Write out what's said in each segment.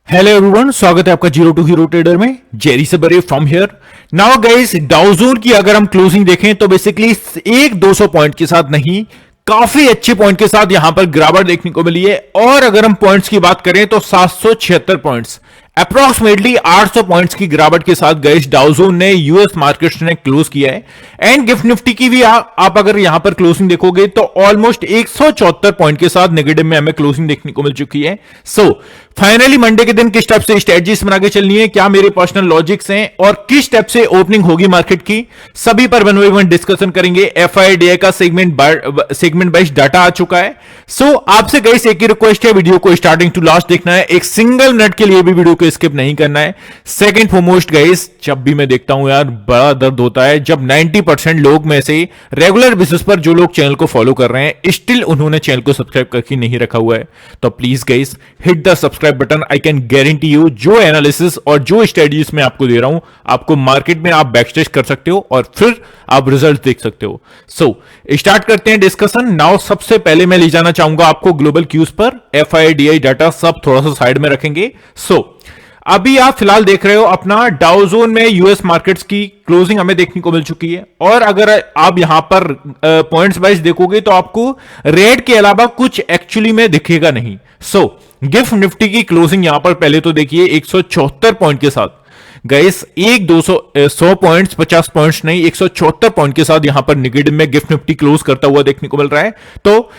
Hello everyone, स्वागत है आपका जीरो टू हीरो ट्रेडर में। जेरी से बरे from here. Now guys, Dow Jones की अगर हम क्लोजिंग देखें तो बेसिकली एक 200 पॉइंट के साथ नहीं, काफी अच्छे पॉइंट के साथ यहां पर गिरावट देखने को मिली है। और अगर हम पॉइंट्स की बात करें तो 776 पॉइंट्स, अप्रोक्सीमेटली 800 पॉइंट्स की गिरावट के साथ गाइस डाउजोन ने यूएस मार्केट्स ने क्लोज किया है। एंड गिफ्ट निफ्टी की भी आप अगर यहां पर क्लोजिंग देखोगे तो ऑलमोस्ट 174 पॉइंट के साथ नेगेटिव में हमें क्लोजिंग देखने को मिल चुकी है। सो फाइनली मंडे के दिन किस टाइप से स्ट्रेटजीज बना के चलनी है, क्या मेरे पर्सनल लॉजिक्स हैं और किस स्टेप से ओपनिंग होगी मार्केट की, सभी पर वन बाय वन डिस्कशन करेंगे। एफआईडीआई का सेगमेंट वाइज डाटा आ चुका है। सो आपसे गाइस एक ही रिक्वेस्ट है, वीडियो को स्टार्टिंग टू लास्ट देखना है, एक सिंगल मिनट के लिए भी वीडियो को स्किप नहीं करना है। सेकंड फॉरमोस्ट गाइस, जब भी मैं देखता हूं यार बड़ा दर्द होता है जब 90% लोग में से रेगुलर बेसिस पर जो लोग चैनल को फॉलो कर रहे हैं स्टिल उन्होंने चैनल को सब्सक्राइब करके नहीं रखा हुआ है। तो please guys hit the subscribe button. I can guarantee you जो एनालिसिस और जो स्ट्रेटजीज मैं आपको दे रहा हूं, आपको मार्केट में आप बैकस्टेज कर सकते हो और फिर आप रिजल्ट देख सकते हो। सो स्टार्ट करते हैं डिस्कशन। नाउ सबसे पहले मैं ले जाना चाहूंगा आपको ग्लोबल क्यूज पर। एफआईडीआई डाटा सब थोड़ा सा साइड में रखेंगे। अभी आप फिलहाल देख रहे हो अपना डाउजोन में यूएस मार्केट्स की क्लोजिंग हमें देखने को मिल चुकी है। और अगर आप यहां पर पॉइंट्स वाइज देखोगे तो आपको रेड के अलावा कुछ एक्चुअली में दिखेगा नहीं। गिफ्ट निफ्टी की क्लोजिंग यहां पर पहले तो देखिए 174 पॉइंट के साथ गाइस, एक 100 पॉइंट्स 50 पॉइंट्स नहीं, 174 पॉइंट के साथ यहां पर नेगेटिव में गिफ्ट निफ्टी क्लोज करता हुआ देखने को मिल रहा है। तो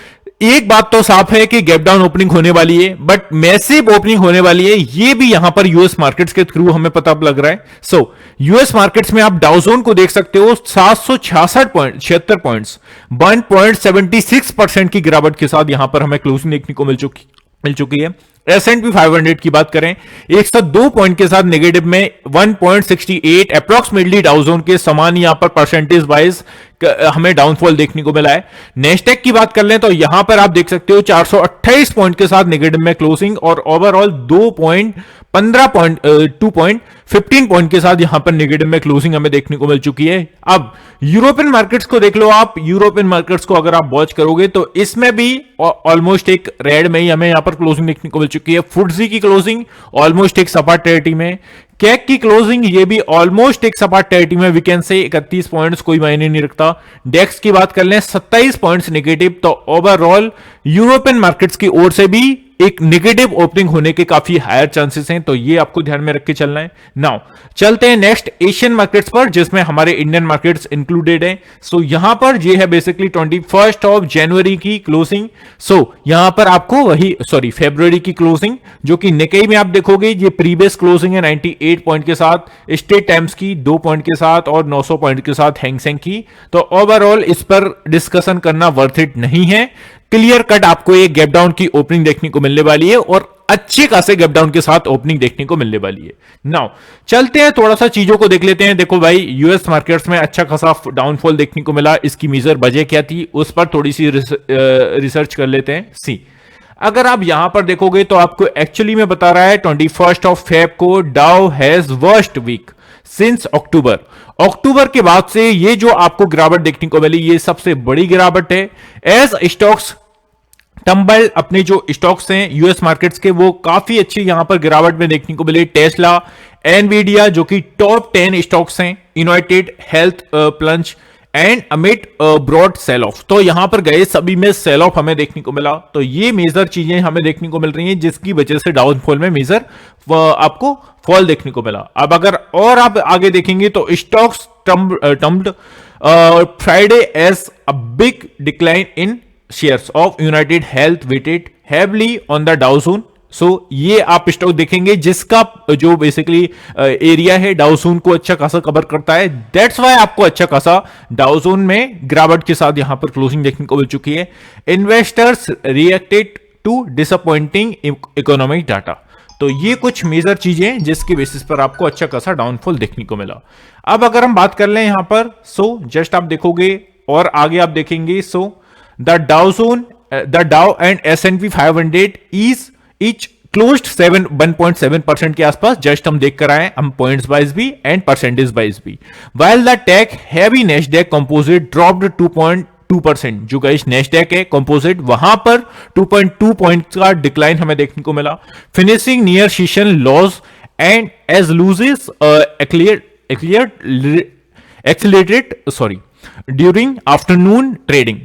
एक बात तो साफ है कि गैप डाउन ओपनिंग होने वाली है, बट मैसिव ओपनिंग होने वाली है, ये भी यहां पर यूएस मार्केट्स के थ्रू हमें पता लग रहा है। यूएस मार्केट्स में आप डाउजोन को देख सकते हो 76 पॉइंट्स 1.76% की गिरावट के साथ यहां पर हमें क्लोजिंग देखने को मिल चुकी है। S&P 500 की बात करें 102 पॉइंट के साथ नेगेटिव में 1.68 अप्रोक्सीमेटली डाउजोन के समान यहां पर परसेंटेज वाइज हमें डाउनफॉल देखने को मिला है। नेस्टेक की बात कर लें तो यहां पर आप देख सकते हो 428 पॉइंट के साथ नेगेटिव में क्लोजिंग और ओवरऑल 15 पॉइंट के साथ यहां पर नेगेटिव में क्लोजिंग हमें देखने को मिल चुकी है। अब यूरोपियन मार्केट्स को देख लो आप। यूरोपियन मार्केट्स को अगर आप वॉच करोगे तो इसमें भी ऑलमोस्ट एक रेड में ही हमें यहां पर क्लोजिंग देखने को मिल चुकी है। फुट्सी की क्लोजिंग ऑलमोस्ट एक सपाट टेरिटरी में, कैक की क्लोजिंग ये भी ऑलमोस्ट एक सपाट टेरिटरी में, वीकेंड से 31 पॉइंट्स कोई मायने नहीं रखता। डेक्स की बात कर लें 27 पॉइंट्स नेगेटिव। तो ओवरऑल यूरोपियन मार्केट्स की ओर से भी एक नेगेटिव ओपनिंग होने के काफी हायर चांसेस हैं, तो ये आपको ध्यान में रख के चलना है। नाउ चलते हैं नेक्स्ट एशियन मार्केट्स पर, जिसमें हमारे इंडियन मार्केट्स इंक्लूडेड है। यहां पर ये है बेसिकली 21 जनवरी की क्लोजिंग। यहां पर आपको फरवरी की क्लोजिंग, जो कि निकेई में आप देखोगे ये प्रीवियस क्लोजिंग है 98 पॉइंट के साथ, स्टेट टाइम्स की 2 पॉइंट के साथ और 900 पॉइंट के साथ हैंगसेंग की। तो ओवरऑल इस पर डिस्कशन करना वर्थ इट नहीं है। क्लियर कट आपको एक गैप डाउन की ओपनिंग देखने को मिलने वाली है और अच्छे खासे गैप डाउन के साथ ओपनिंग देखने को मिलने वाली है। नाउ चलते हैं थोड़ा सा चीजों को देख लेते हैं। देखो भाई, यूएस मार्केट्स में अच्छा खासा डाउनफॉल देखने को मिला, इसकी मेजर वजह क्या थी उस पर थोड़ी सी रिसर्च कर लेते हैं। अगर आप यहां पर देखोगे तो आपको एक्चुअली में बता रहा है 21 फेब को Dow has worst week since October के बाद से ये जो आपको गिरावट देखने को मिली ये सबसे बड़ी गिरावट है। एज स्टॉक्स टंबल, अपने जो स्टॉक्स हैं यूएस मार्केट्स के वो काफी अच्छी यहां पर गिरावट में देखने को मिले। टेस्ला, एनवीडिया जो कि टॉप 10 स्टॉक्स हैं, यूनाइटेड हेल्थ प्लंज एंड अमिट ब्रॉड सेल ऑफ। तो यहां पर गए सभी में सेल ऑफ हमें देखने को मिला। तो ये मेजर चीजें हमें देखने को मिल रही हैं जिसकी वजह से डाउनफॉल में मेजर आपको फॉल देखने को मिला। अब अगर और आप आगे देखेंगे तो stocks tumbled Friday as a big decline in shares of United Health weighted heavily on the Dow Jones. ये आप स्टॉक देखेंगे जिसका जो बेसिकली एरिया है डाउजोन को अच्छा खासा कवर करता है। दैट्स वाई आपको अच्छा खासा डाउजोन में गिरावट के साथ यहां पर क्लोजिंग देखने को मिल चुकी है। Investors reacted to disappointing economic data. तो ये कुछ मेजर चीजें हैं जिसकी बेसिस पर आपको अच्छा खासा डाउनफॉल देखने को मिला। अब अगर हम बात कर लें यहां पर, जस्ट आप देखोगे और आगे आप देखेंगे द डाउ एंड S&P 500 इच क्लोज्ड 1.7% के आसपास। जस्ट हम देख कर आए, हम पॉइंट्स वाइज भी एंड परसेंटेज वाइज भी। While the tech heavy Nasdaq composite dropped 2%। जो गाइस नेस्डैक है कंपोजिट, वहां पर 2.2 पॉइंट का डिक्लाइन हमें देखने को मिला। Finishing near session loss and as losses accelerated during afternoon trading.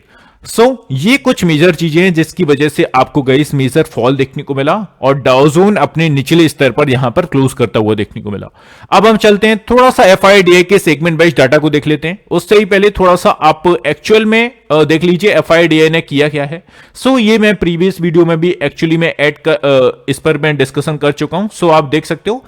ये कुछ मेजर चीजें हैं जिसकी वजह से आपको गाइस मेजर फॉल देखने को मिला और डाउ जोन अपने निचले स्तर पर यहां पर क्लोज करता हुआ देखने को मिला। अब हम चलते हैं थोड़ा सा एफआईडीआई के सेगमेंट वाइज डाटा को देख लेते हैं। उससे ही पहले थोड़ा सा आप एक्चुअल में देख लीजिए एफआईडीआई ने किया क्या है। ये मैं प्रीवियस वीडियो में भी एक्चुअली में इस पर मैं डिस्कशन कर चुका हूं। आप देख सकते हो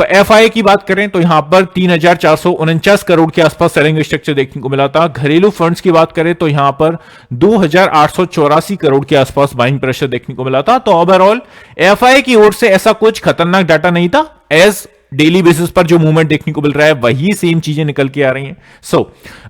एफआई की बात करें तो यहां पर 3,449 करोड़ के आसपास सेलिंग स्ट्रक्चर देखने को मिला था। घरेलू फंड्स की बात करें तो यहां पर 2,884 करोड़ के आसपास बाइंग प्रेशर देखने को मिला था। तो ओवरऑल एफआई की ओर से ऐसा कुछ खतरनाक डाटा नहीं था। एज डेली बेसिस पर जो मूवमेंट देखने को मिल रहा है वही सेम चीजें निकल के आ रही हैं।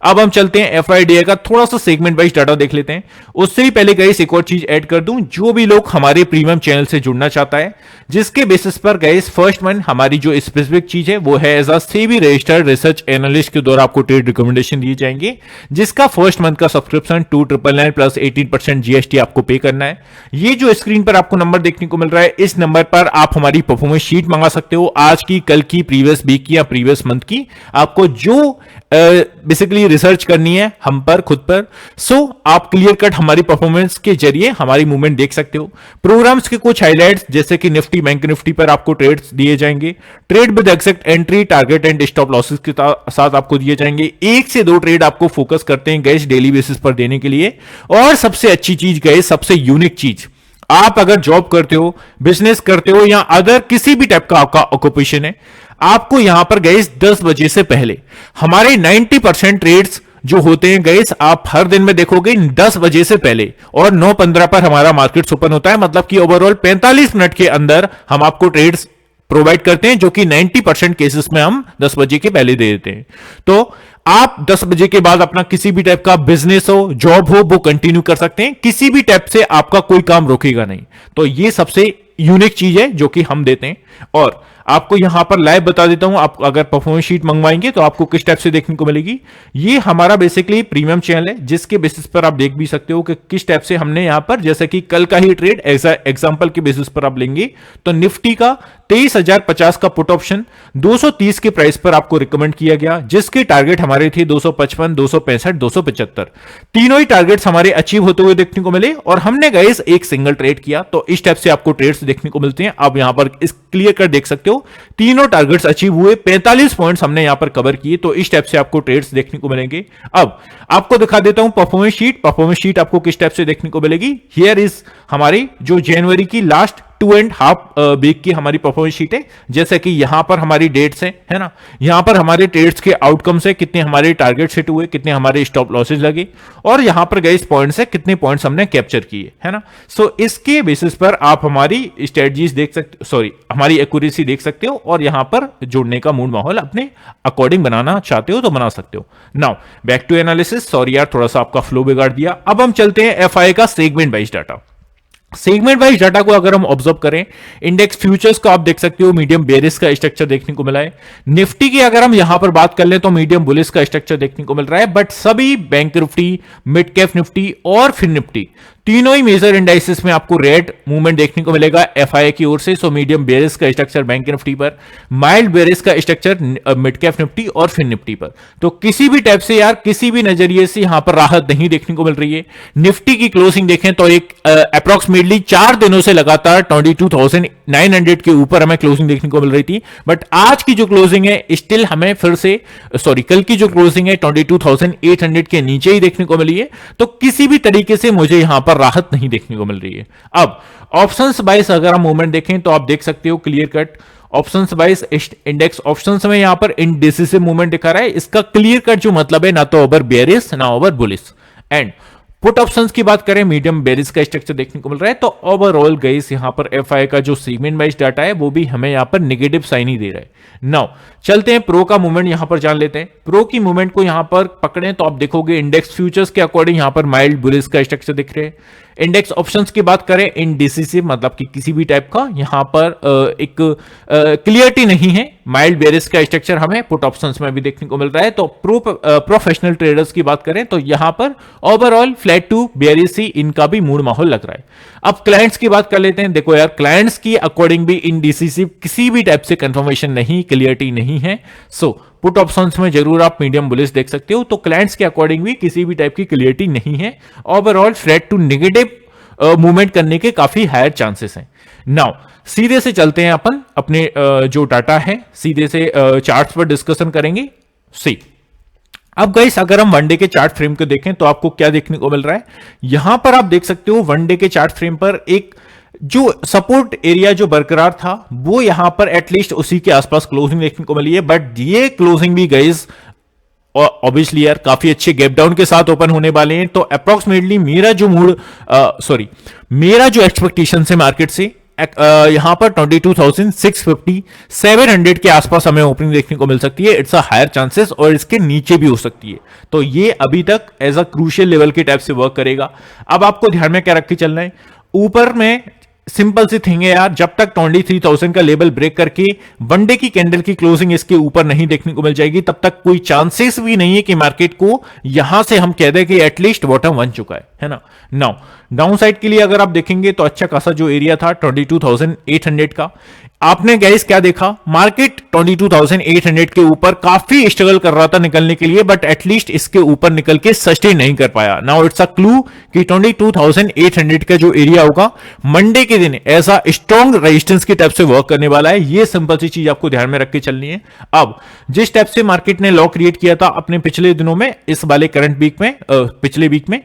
अब हम चलते हैं एफआईडीआई का थोड़ा सा सेगमेंट वाइज डाटा देख लेते हैं। उससे ही पहले गाइस एक और चीज ऐड कर दूं, जो भी लोग हमारे प्रीमियम चैनल से जुड़ना चाहता है, जिसके बेसिस पर गाइस फर्स्ट वन हमारी जो स्पेसिफिक चीज है वो है as a SEBI registered research analyst के द्वारा आपको ट्रेड रिकमेंडेशन दिए जाएंगे, जिसका फर्स्ट मंथ का सब्सक्रिप्शन 2,999 प्लस 18% जीएसटी आपको पे करना है। ये जो स्क्रीन पर आपको नंबर देखने को मिल रहा है, इस नंबर पर आप हमारी परफॉर्मेंस शीट मंगा सकते हो, आज की, कल की, प्रीवियस वीक की या प्रीवियस मंथ की। आपको जो बेसिकली रिसर्च करनी है हम पर, खुद पर, आप क्लियर कट हमारी परफॉर्मेंस के जरिए हमारी मूवमेंट देख सकते हो। प्रोग्राम्स के कुछ हाइलाइट्स जैसे कि निफ्टी, बैंक निफ्टी पर आपको ट्रेड्स दिए जाएंगे। Trade with exact entry, target and stop losses के साथ आपको दिए जाएंगे। 1 से 2 ट्रेड आपको फोकस करते हैं गैस डेली बेसिस पर देने के लिए। और सबसे अच्छी चीज गैस, सबसे यूनिक चीज, आप अगर जॉब करते हो, बिजनेस करते हो या अदर किसी भी टाइप का आपका ऑक्यूपेशन है, आपको यहां पर गैस 10 बजे से पहले हमारे 90% ट्रेड्स जो होते हैं गैस, आप हर दिन में देखोगे 10 बजे से पहले, और 9:15 पर हमारा मार्केट ओपन होता है। मतलब कि ओवरऑल 45 मिनट के अंदर हम आपको ट्रेड्स प्रोवाइड करते हैं, जो कि 90% केसेस में हम 10 बजे के पहले दे देते हैं। तो आप 10 बजे के बाद अपना किसी भी टाइप का बिजनेस हो, जॉब हो, वो कंटिन्यू कर सकते हैं। किसी भी टाइप से आपका कोई काम रोकेगा नहीं। तो ये सबसे यूनिक चीज है जो कि हम देते हैं। और आपको यहां पर लाइव बता देता हूं, आप अगर परफॉर्मेंस शीट मंगवाएंगे तो आपको किस टाइप से देखने को मिलेगी। ये हमारा बेसिकली प्रीमियम चैनल है, जिसके बेसिस पर आप देख भी सकते हो कि किस टाइप से हमने यहां पर, जैसे कि कल का ही ट्रेड एग्जांपल के बेसिस पर आप लेंगे तो निफ्टी का 23,050 का पुट ऑप्शन 230 के प्राइस पर आपको रिकमेंड किया गया, जिसके टारगेट हमारे थे 255, 265, 275। तीनों ही टारगेट्स हमारे अचीव होते हुए देखने को मिले और हमने गाइस एक सिंगल ट्रेड किया। तो इस टाइप से आपको ट्रेड्स देखने को मिलते हैं। आप यहां पर इस क्लियर कर देख सकते हो, तीनों टारगेट्स अचीव हुए, 45 पॉइंट्स हमने यहां पर कवर किए। तो इस टाइप से आपको ट्रेड्स देखने को मिलेंगे। अब आपको दिखा देता हूं परफॉर्मेंस शीट। परफॉर्मेंस शीट आपको किस टाइप से देखने को मिलेगी। हियर इज हमारी जो जनवरी की लास्ट 2.5 वीक की हमारी परफॉर्मेंस शीट है। जैसे कि यहां पर हमारी डेट्स है ना, यहां पर हमारे ट्रेड्स के आउटकम्स है, कितने हमारे टारगेट्स हिट हुए, कितने हमारे स्टॉप लॉसेज लगे, और यहां पर गए पॉइंट्स है, कितने पॉइंट्स हमने कैप्चर किए, है ना। इसके बेसिस पर आप हमारी स्ट्रेटजीज देख सकते, हमारी एक्यूरेसी देख सकते हो, और यहां पर जोड़ने का मूड माहौल अपने अकॉर्डिंग बनाना चाहते हो तो बना सकते हो। Now back to analysis. Sorry यार, थोड़ा सा आपका फ्लो बिगाड़ दिया। अब हम चलते हैं एफआई का segment wise data. Segment wise data को अगर हम ऑब्जर्व करें, इंडेक्स फ्यूचर्स को आप देख सकते हो, मीडियम बेरिश का स्ट्रक्चर देखने को मिला है। निफ्टी की अगर हम यहां पर बात कर लें तो मीडियम बुलिश का स्ट्रक्चर देखने को मिल रहा है। बट सभी bank Nifty, mid cap Nifty और फिर निफ्टी, तीनों ही मेजर इंडाइसेस में आपको रेड मूवमेंट देखने को मिलेगा एफआई की ओर से। मीडियम बेरिश का स्ट्रक्चर बैंक निफ्टी पर, माइल्ड बेरिश का स्ट्रक्चर मिड कैप निफ्टी और फिर निफ्टी पर। तो किसी भी टाइप से यार, किसी भी नजरिए से यहां पर राहत नहीं देखने को मिल रही है। निफ्टी की क्लोजिंग देखें तो एक अप्रोक्सीमेटली 4 दिनों से लगातार 22,900 के ऊपर हमें क्लोजिंग देखने को मिल रही थी। बट आज की जो क्लोजिंग है स्टिल हमें फिर से कल की जो क्लोजिंग है 22,800 के नीचे ही देखने को मिली है। तो किसी भी तरीके से मुझे यहां पर राहत नहीं देखने को मिल रही है। अब ऑप्शंस बाइस अगर हम मूवमेंट देखें तो आप देख सकते हो क्लियर कट ऑप्शंस बाइस इंडेक्स ऑप्शंस में यहां पर इनडिसिसिव मूवमेंट दिखा रहा है। इसका क्लियर कट जो मतलब है, ना तो ओवर बेरिश ना over bullish. And put options की बात करें, मीडियम बेरिश का स्ट्रक्चर देखने को मिल रहा है। तो ओवरऑल गाइस यहां पर एफआई का जो सेगमेंट वाइज डाटा है वो भी हमें यहां पर नेगेटिव साइन ही दे रहा है। नाउ चलते हैं प्रो का मूवमेंट यहां पर जान लेते हैं। प्रो की मूवमेंट को यहां पर पकड़ें तो आप देखोगे इंडेक्स फ्यूचर्स के अकॉर्डिंग यहां पर माइल्ड बुलिश का स्ट्रक्चर दिख रहे हैं। इंडेक्स ऑप्शंस की बात करें, इनडिसिसिव मतलब कि किसी भी टाइप का यहां पर एक क्लियरिटी नहीं है। माइल्ड बेरिश का स्ट्रक्चर हमें पुट ऑप्शंस में भी देखने को मिल रहा है। तो प्रोफेशनल ट्रेडर्स की बात करें तो यहां पर ओवरऑल फ्लैट टू बेरिश ही इनका भी मूड माहौल लग रहा है। अब क्लाइंट्स की बात कर लेते हैं। देखो यार, क्लाइंट्स की अकॉर्डिंग भी इनडिसिसिव किसी भी टाइप से कंफर्मेशन नहीं, क्लियरिटी नहीं है। सो पुट ऑप्शंस में जरूर आप मीडियम बुलिश देख सकते हो। तो क्लाइंट्स के अकॉर्डिंग भी किसी भी टाइप की क्लियरिटी नहीं है। Overall flat to negative movement करने के काफी हायर चांसेस हैं। नाउ सीधे से चलते हैं अपन अपने जो डाटा है, सीधे से चार्ट्स पर डिस्कशन करेंगे। सी अब गाइस, अगर हम वनडे के चार्ट फ्रेम को देखें तो आपको क्या देखने को मिल रहा है। यहां पर आप देख सकते हो वनडे के चार्ट फ्रेम पर एक जो सपोर्ट एरिया जो बरकरार था वो यहां पर एटलीस्ट उसी के आसपास क्लोजिंग देखने को मिली है। बट ये क्लोजिंग भी गाइस ऑब्वियसली यार काफी अच्छे गैप डाउन के साथ ओपन होने वाले हैं। तो अप्रोक्सीमेटली मेरा जो मेरा जो एक्सपेक्टेशन है मार्केट से यहां पर 22,650 700 के आसपास हमें ओपनिंग देखने को मिल सकती है। इट्स अ हायर चांसेस, और इसके नीचे भी हो सकती है। तो ये अभी तक एज अ क्रूशियल लेवल के टाइप से वर्क करेगा। अब आपको ध्यान में क्या रख के चलना है, ऊपर में सिंपल सी थिंग है यार, जब तक 23,000 का लेवल ब्रेक करके वनडे की कैंडल की क्लोजिंग इसके ऊपर नहीं देखने को मिल जाएगी, तब तक कोई चांसेस भी नहीं है कि मार्केट को यहां से हम कह दें कि एटलीस्ट बॉटम बन चुका है ना। नाउ डाउन साइड के लिए अगर आप देखेंगे तो अच्छा खासा जो एरिया था 22,800 का, आपने गाइस क्या देखा, मार्केट 22,800 के ऊपर काफी स्ट्रगल कर रहा था निकलने के लिए, बट एटलीस्ट इसके ऊपर निकल के सस्टेन नहीं कर पाया। नाउ इट्स अ क्लू कि 22,800 का जो एरिया होगा मंडे के दिन ऐसा स्ट्रॉन्ग रेजिस्टेंस की टाइप से वर्क करने वाला है। ये सिंपल सी चीज आपको ध्यान में रख के चलनी है। अब जिस टाइप से मार्केट ने लॉ क्रिएट किया था अपने पिछले दिनों में, इस वाले करंट वीक में, पिछले वीक में,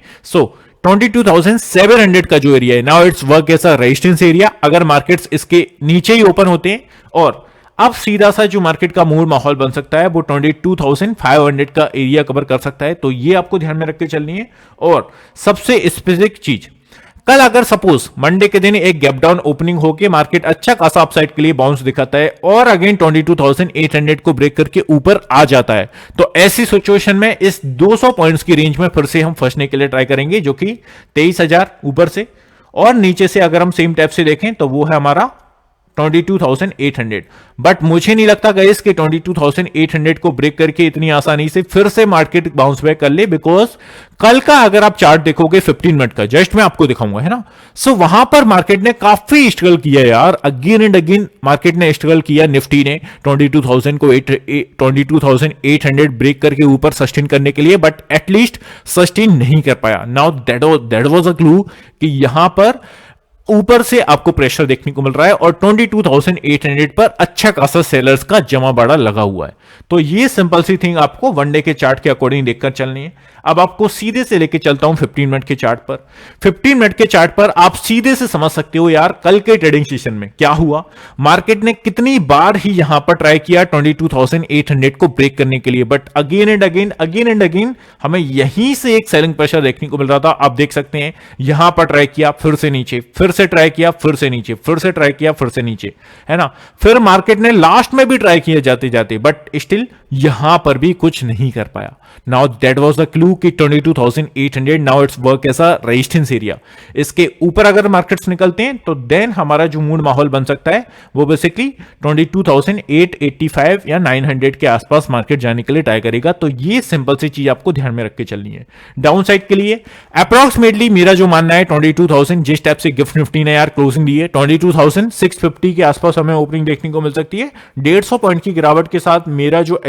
22,700 का जो एरिया है, now it's work as a resistance area. अगर मार्केट्स इसके नीचे ही ओपन होते हैं और अब सीधा सा जो मार्केट का मूड माहौल बन सकता है वो 22,500 का एरिया कवर कर सकता है। तो ये आपको ध्यान में रख के चलनी है। और सबसे स्पेसिफिक चीज, कल अगर सपोज मंडे के दिन एक गैप डाउन ओपनिंग होके मार्केट अच्छा खासा अपसाइड के लिए बाउंस दिखाता है और अगेन 22,800 को ब्रेक करके ऊपर आ जाता है, तो ऐसी सिचुएशन में इस 200 पॉइंट्स की रेंज में फिर से हम फंसने के लिए ट्राई करेंगे, जो कि 23,000 ऊपर से, और नीचे से अगर हम सेम टाइप से देखें तो वो है हमारा 22,800। बट मुझे नहीं लगता गाइस कि 22,800 को ब्रेक करके इतनी आसानी से फिर से मार्केट बाउंस बैक कर ले, बिकॉज कल का अगर आप चार्ट देखोगे 15 मिनट का, जस्ट मैं आपको दिखाऊंगा, है ना। सो वहां पर मार्केट ने काफी स्ट्रगल किया यार, अगेन एंड अगेन मार्केट ने स्ट्रगल किया। निफ्टी ने 22,000 को 22,800 ब्रेक करके ऊपर सस्टेन करने के लिए, बट एटलीस्ट सस्टेन नहीं कर पाया। Now that was a clue कि यहां पर ऊपर से आपको प्रेशर देखने को मिल रहा है और 22,800 पर अच्छा खासा सेलर्स का जमा बाड़ा लगा हुआ है। तो ये सिंपल सी थिंग आपको वनडे के चार्ट के अकॉर्डिंग देखकर चलनी है। अब आपको सीधे से लेके चलता हूं 15 मिनट के चार्ट पर। 15 मिनट के चार्ट पर आप सीधे से समझ सकते हो यार कल के ट्रेडिंग सेशन में क्या हुआ। मार्केट ने कितनी बार ही यहां पर ट्राई किया 22,800 को ब्रेक करने के लिए, बट अगेन एंड अगेन हमें यहीं से एक सेलिंग प्रेशर देखने को मिल रहा था। आप देख सकते हैं यहां पर ट्राई किया, फिर से नीचे, फिर से ट्राई किया, फिर से नीचे, फिर से ट्राई किया, फिर से नीचे, है ना। फिर मार्केट ने लास्ट में भी ट्राई किया जाते जाते, बट स्टिल यहां पर भी कुछ नहीं कर पाया। Now that was the clue कि 22,800 now it's work as a resistance area. इसके ऊपर अगर मार्केट्स निकलते हैं तो देन हमारा जो मूड माहौल बन सकता है वो बेसिकली 22,885 या 900 के आसपास मार्केट जाने के लिए ट्राई करेगा। तो ये सिंपल सी चीज आपको ध्यान में रख के चलनी है। डाउन साइड के लिए अप्रोक्सीमेटली मेरा जो मानना है 22,000, जिस टाइप से गिफ्ट निफ्टी ने यार क्लोजिंग दी है 22,650 के आसपास हमें ओपनिंग देखने को मिल सकती है। 150 पॉइंट की गिरावट के साथ मेरा जो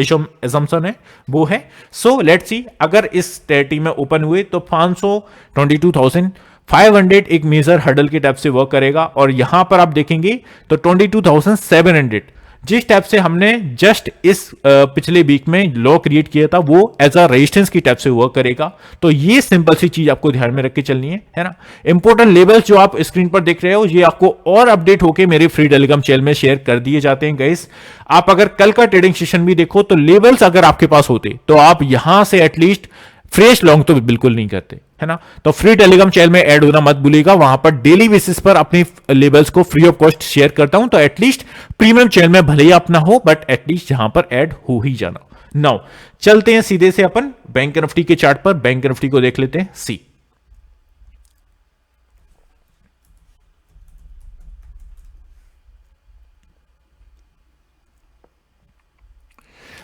assumption है वो है। सो लेट्स सी, अगर इस टेरिटरी में ओपन हुए तो 22,500 एक मेजर हर्डल के टाइप से वर्क करेगा, और यहां पर आप देखेंगे तो 22,700 जिस टाइप से हमने जस्ट इस पिछले वीक में लॉ क्रिएट किया था वो एज अ रेजिस्टेंस की टाइप से वर्क करेगा। तो ये सिंपल सी चीज आपको ध्यान में रख के चलनी है ना। इंपॉर्टेंट लेवल्स जो आप स्क्रीन पर देख रहे हो ये आपको और अपडेट होके मेरे फ्री टेलीग्राम चैनल में शेयर कर दिए जाते हैं गाइस। आप अगर कल का ट्रेडिंग सेशन भी देखो तो लेवल्स अगर आपके पास होते तो आप यहां से एटलीस्ट फ्रेश लॉन्ग तो बिल्कुल नहीं करते, है ना। तो फ्री टेलीग्राम चैनल में ऐड होना मत भूलिएगा, वहां पर डेली बेसिस पर अपने लेवल्स को फ्री ऑफ कॉस्ट शेयर करता हूं। तो एटलीस्ट प्रीमियम चैनल में भले ही अपना हो, बट एटलीस्ट यहां पर ऐड हो ही जाना। नाउ चलते हैं सीधे से अपन बैंक निफ्टी के चार्ट पर। बैंक निफ्टी को देख लेते हैं। सी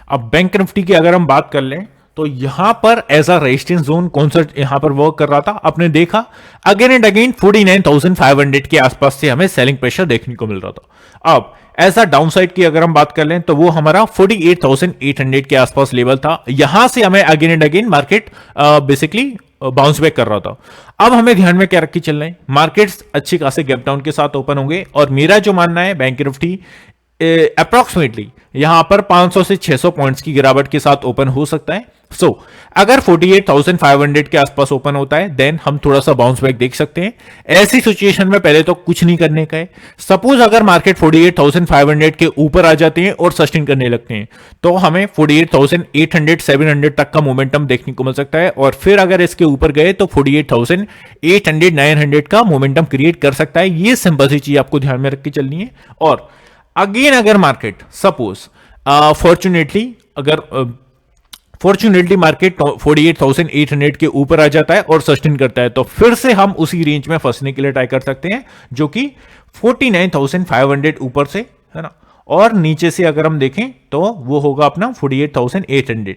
अब बैंक निफ्टी की अगर हम बात कर लें तो यहां पर एज अ रेजिस्टेंस जोन कौन सा यहां पर वर्क कर रहा था, आपने देखा अगेन एंड अगेन 49,500 के आसपास से हमें सेलिंग प्रेशर देखने को मिल रहा था। अब ऐसा डाउनसाइड की अगर हम बात कर लें तो वो हमारा 48,800 के आसपास लेवल था, यहां से हमें again and again market basically bounce back कर रहा था। अब हमें ध्यान में क्या रख के चलना है, मार्केट्स अच्छी खासे गैप डाउन के साथ ओपन होंगे और मेरा जो मानना है बैंक निफ्टी अप्रोक्सीमेटली यहां पर 500 से 600 पॉइंट्स की गिरावट के साथ ओपन हो सकता है। सो अगर 48,500 के आसपास ओपन होता है देन हम थोड़ा सा बाउंस बैक देख सकते हैं। ऐसी सिचुएशन में पहले तो कुछ नहीं करने का है। सपोज अगर मार्केट 48,500 के ऊपर आ जाते हैं और सस्टेन करने लगते हैं तो हमें 48,800 700 तक का मोमेंटम देखने को मिल सकता है और फिर अगर इसके ऊपर गए तो 48,800 900 का मोमेंटम क्रिएट कर सकता है। ये सिंपल सी चीज आपको ध्यान में रख के चलनी है। और अगेन अगर मार्केट सपोज फॉर्चुनेटली मार्केट 48,800 के ऊपर आ जाता है और सस्टेन करता है तो फिर से हम उसी रेंज में फंसने के लिए ट्राई कर सकते हैं जो कि 49,500 ऊपर से है ना, और नीचे से अगर हम देखें तो वो होगा अपना 48,800।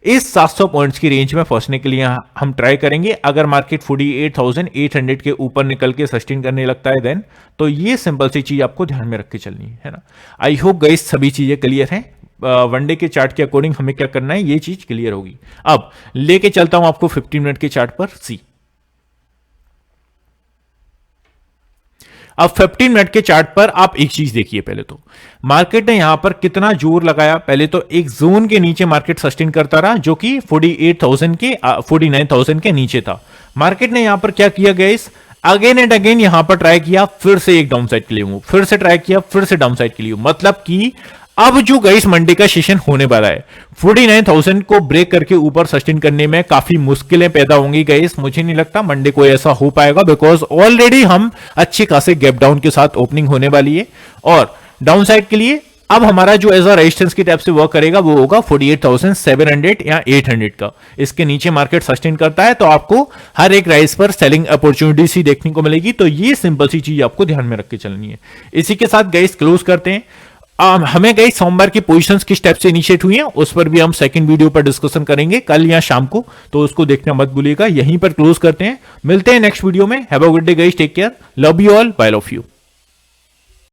इस 700 पॉइंट्स की रेंज में फंसने के लिए हम ट्राई करेंगे। अगर मार्केट 48,800 के ऊपर निकल के सस्टेन करने लगता है देन तो ये सिंपल सी चीज आपको ध्यान में रख के चलनी है ना। आई होप गाइस सभी चीजें क्लियर हैं। वनडे के चार्ट के अकॉर्डिंग हमें क्या करना है ये चीज क्लियर होगी। अब लेके चलता हूं आपको 15 मिनट के चार्ट पर सी। अब 15 मिनट के चार्ट पर आप एक चीज देखिए, पहले तो मार्केट ने यहां पर कितना जोर लगाया। पहले तो एक जोन के नीचे मार्केट सस्टेन करता रहा जो कि 49,000 के नीचे था। मार्केट ने यहां पर क्या किया गाइस, अगेन एंड अगेन यहां पर ट्राई किया, फिर से एक डाउन साइड के लिए मूव, फिर से ट्राई किया, फिर से डाउन साइड के लिए। मतलब कि अब जो गाइस मंडे का सेशन होने वाला है 49,000 को ब्रेक करके ऊपर सस्टेन करने में काफी मुश्किलें पैदा होंगी गाइस। मुझे नहीं लगता मंडे को ऐसा हो पाएगा बिकॉज ऑलरेडी हम अच्छे खासे गैप डाउन के साथ ओपनिंग होने वाली है। और डाउन साइड के लिए अब हमारा जो एज अ रेजिस्टेंस की टाइप से वर्क करेगा वो होगा 48,700 या 800 का। इसके नीचे मार्केट सस्टेन करता है तो आपको हर एक राइस पर सेलिंग अपॉर्चुनिटी सी देखने को मिलेगी। तो ये सिंपल सी चीज आपको ध्यान में रख के चलनी है। इसी के साथ गाइस क्लोज करते हैं। हमें गई सोमवार की पोजीशंस किस टाइप से इनिशिएट हुई हैं उस पर भी हम सेकंड वीडियो पर डिस्कशन करेंगे कल या शाम को, तो उसको देखना मत भूलिएगा। यहीं पर क्लोज करते हैं, मिलते हैं नेक्स्ट वीडियो में। Have a good day guys, take care, love you all, bye love you.